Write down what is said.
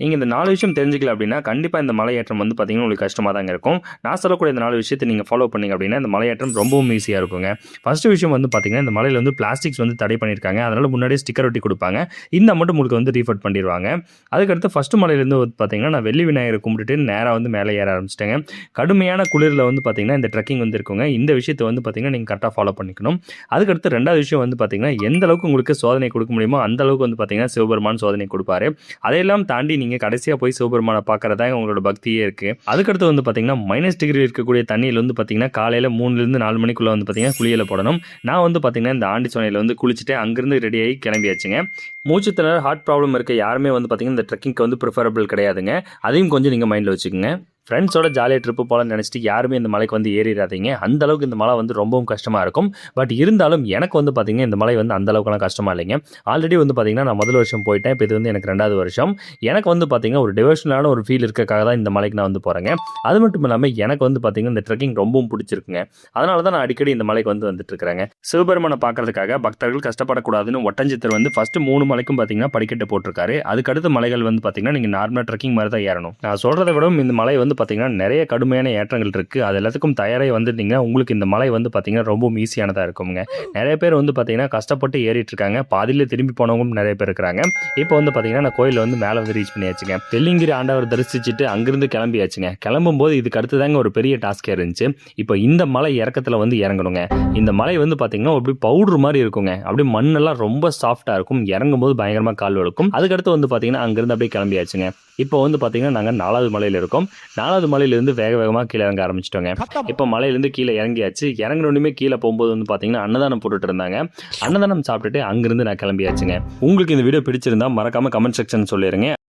நீங்கள் இந்த 4 விஷயம் தெரிஞ்சுக்கல அப்படின்னா கண்டிப்பாக இந்த மலையேற்றம் வந்து பார்த்தீங்கன்னா உங்களுக்கு கஷ்டமாக தாங்க இருக்கும். நான் சொல்லக்கூடிய இந்த 4 விஷயத்தை நீங்கள் ஃபாலோ பண்ணீங்க அப்படின்னா இந்த மலையேற்றம் ரொம்பவும் ஈஸியாக இருக்குங்க. ஃபஸ்ட்டு விஷயம் வந்து பார்த்தீங்கன்னா இந்த மலையில் வந்து பிளாஸ்டிக்ஸ் வந்து தடை பண்ணியிருக்காங்க. அதனால் முன்னாடியே ஸ்டிக்கர் ஒட்டி கொடுப்பாங்க. இந்த அமௌண்ட் உங்களுக்கு வந்து ரீஃபண்ட் பண்ணிடுவாங்க. அதுக்கடுத்து ஃபஸ்ட்டு மலையிலேருந்து வந்து பார்த்தீங்கன்னா நான் வெள்ளி விநாயகரை கும்பிட்டுட்டு நேராக வந்து மேலே ஏற ஆரம்பிச்சிட்டேங்க. கடுமையான குளிரில் வந்து பார்த்தீங்கன்னா இந்த ட்ரெக்கிங் வந்து இருக்குங்க. இந்த விஷயத்தை வந்து பார்த்தீங்கன்னா நீங்கள் கரெக்டாக ஃபாலோ பண்ணிக்கணும். அதுக்கடுத்து 2வது விஷயம் வந்து பார்த்தீங்கன்னா எந்த அளவுக்கு உங்களுக்கு சோதனை கொடுக்க முடியுமோ அந்த அளவுக்கு வந்து பார்த்தீங்கன்னா சிவபெருமான் சோதனை கொடுப்பாரு. அதையெல்லாம் தாண்டி நீங்கள் கடைசியாக போய் சிவபெருமானை பார்க்கறதா உங்களோட பக்தியே இருக்குது. அதுக்கடுத்து வந்து பார்த்தீங்கன்னா -டிகிரி இருக்கக்கூடிய தண்ணியில் வந்து பார்த்தீங்கன்னா காலையில் 3லேருந்து 4 மணிக்குள்ளே வந்து பார்த்தீங்கன்னா குளியல போடணும். நான் வந்து பார்த்தீங்கன்னா இந்த ஆண்டி சோனையில் வந்து குளிச்சுட்டு அங்கேருந்து ரெடியாகி கிளம்பியாச்சுங்க. மூச்சு திணறல், ஹார்ட் ப்ராப்ளம் இருக்க யாருமே வந்து பார்த்தீங்கன்னா இந்த ட்ரெக்கிங்க்கு வந்து ப்ரிஃபரபிள் கிடையாதுங்க. அதையும் கொஞ்சம் நீங்கள் மைண்டில் வச்சுக்கோங்க. ஃப்ரெண்ட்ஸோட ஜாலியாக ட்ரிப்பு போகலான்னு நினச்சிட்டு யாருமே இந்த மலைக்கு வந்து ஏறிடாதீங்க. அந்த அளவுக்கு இந்த மலை வந்து ரொம்பவும் கஷ்டமாக இருக்கும். பட் இருந்தாலும் எனக்கு வந்து பார்த்தீங்கன்னா இந்த மலை வந்து அந்த அளவுக்குலாம் கஷ்டமாக இல்லைங்க. ஆல்ரெடி வந்து பார்த்தீங்கன்னா நான் முதல் வருஷம் போயிட்டேன். இப்போ இது வந்து எனக்கு 2வது வருஷம். எனக்கு வந்து பார்த்தீங்கன்னா ஒரு டிவோஷனலான ஒரு ஃபீல் இருக்கக்காக தான் இந்த மலைக்கு நான் வந்து போகிறேங்க. அது மட்டும் இல்லாமல் எனக்கு வந்து பார்த்தீங்கன்னா இந்த ட்ரெக்கிங் ரொம்பவும் பிடிச்சிருக்குங்க. அதனால தான் நான் அடிக்கடி இந்த மலைக்கு வந்து வந்துட்டு இருக்கிறேங்க. சிவபெருமானை பார்க்கறதுக்காக பக்தர்கள் கஷ்டப்படக்கூடாதுன்னு ஒட்டஞ்சித்தர் வந்து ஃபஸ்ட்டு 3 மலைக்கும் பார்த்தீங்கன்னா படிக்கட்டு போட்டிருக்காரு. அதுக்கடுத்த மலைகள் வந்து பார்த்தீங்கன்னா நீங்கள் நார்மலாக ட்ரெக்கிங் மாதிரி தான் ஏறணும். நான் சொல்கிறத விட இந்த மலை வந்து பார்த்தீங்கன்னா நிறைய கடுமையான ஏற்றங்கள் இருக்குது. அது எல்லாத்துக்கும் தயாராகி வந்துட்டீங்கன்னா உங்களுக்கு இந்த மலை வந்து பார்த்தீங்கன்னா ரொம்பவும் ஈஸியானதாக இருக்குங்க. நிறைய பேர் வந்து பார்த்தீங்கன்னா கஷ்டப்பட்டு ஏறிட்டு இருக்காங்க. பாதியில் திரும்பி போனவங்களும் நிறைய பேர் இருக்கிறாங்க. இப்போ வந்து பார்த்தீங்கன்னா நான் கோயில் வந்து மேலே வந்து ரீச் பண்ணியாச்சுங்க. தெல்லிங்கிரி ஆண்டவர் தரிசிச்சுட்டு அங்கிருந்து கிளம்பியாச்சுங்க. கிளம்பும்போது இதுக்கு அடுத்து தாங்க ஒரு பெரிய டாஸ்கே இருந்துச்சு. இப்போ இந்த மலை இறக்கத்தில் வந்து இறங்கணுங்க. இந்த மலை வந்து பார்த்தீங்கன்னா அப்படி பவுடர் மாதிரி இருக்குங்க. அப்படியே மண்ணெல்லாம் ரொம்ப சாஃப்டாக இருக்கும். இறங்கும்போது பயங்கரமாக கால் வழுக்கும். அதுக்கடுத்து வந்து பார்த்தீங்கன்னா அங்கிருந்து அப்படியே கிளம்பியாச்சுங்க. இப்போ வந்து பார்த்தீங்கன்னா நாங்கள் 4வது மலையில் இருக்கோம். 4வது மலையிலேருந்து வேகமாக கீழே இறங்க ஆரம்பிச்சிட்டோங்க. இப்போ மலையிலேருந்து கீழே இறங்கியாச்சு. இறங்கினோடனே கீழே போகும்போது வந்து பார்த்தீங்கன்னா அன்னதானம் போட்டுட்டு இருந்தாங்க. அன்னதானம் சாப்பிட்டுட்டு அங்கிருந்து நான் கிளம்பியாச்சுங்க. உங்களுக்கு இந்த வீடியோ பிடிச்சிருந்தா மறக்காம கமெண்ட் செக்ஷன் சொல்லிடுங்க.